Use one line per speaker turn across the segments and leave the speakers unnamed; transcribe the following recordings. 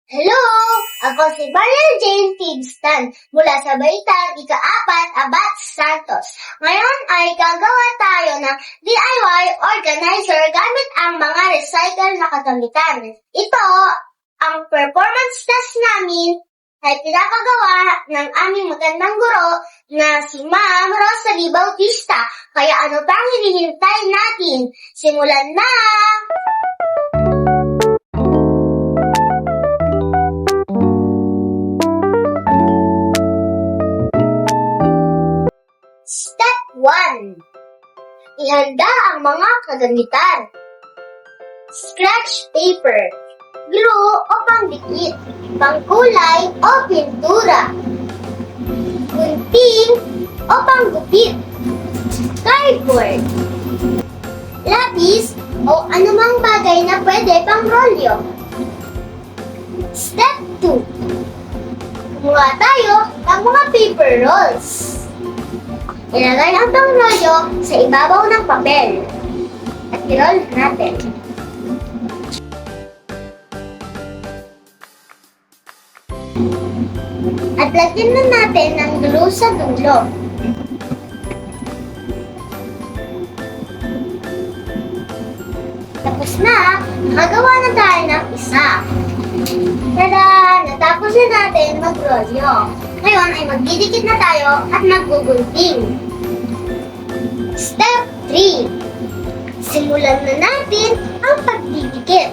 Hello! Ako si Mariel Jane Kingston mula sa Baitang ika-4, Abat Santos. Ngayon ay gagawa tayo ng DIY organizer gamit ang mga recycle na kagamitan. Ito, ang performance test namin ay pinapagawa ng aming magandang guro na si Ma'am Rosalie Bautista. Kaya ano pang hinihintay natin? Simulan na! Step 1. Ihanda ang mga kagamitan. Scratch paper, glue o pangdikit, pangkulay o pintura, gunting o panggupit, cardboard, lapis o anumang bagay na pwede pang rolyo. Step 2. Kumuha tayo ng mga paper rolls. Ilagay ang rolyo sa ibabaw ng papel at i-roll natin. At lagyan na natin ng glue sa dulo. Tapos na, nakagawa na tayo ng isa. Tada! Natapos na natin mag-rolyo. Ngayon ay magdidikit na tayo at maggugunting. Step 3. Simulan na natin ang pagdidikit.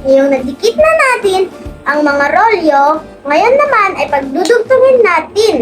Ngayong nadikit na natin ang mga rolyo, ngayon naman ay pagdudugtungin natin.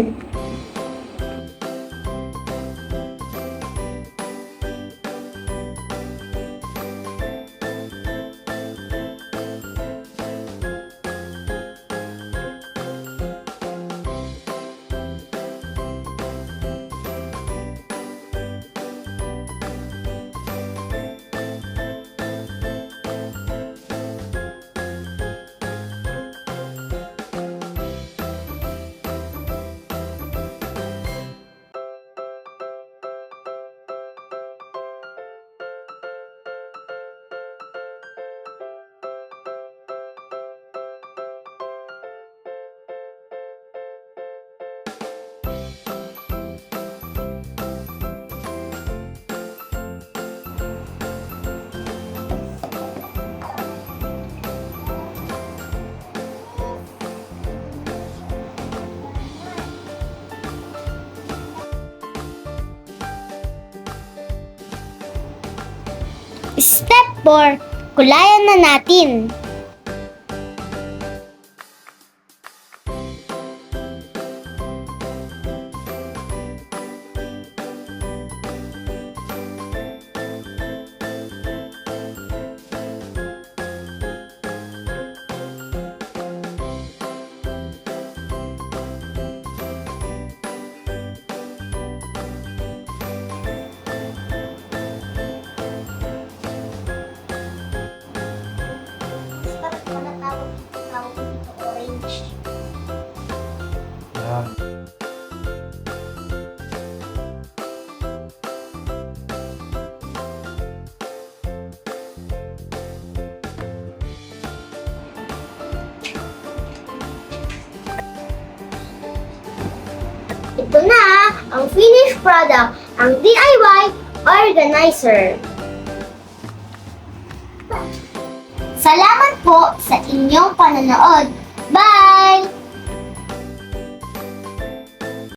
Step 4. Kulayan na natin. Ito na ang finished product, ang DIY organizer. Salamat po sa inyong panonood. Bye!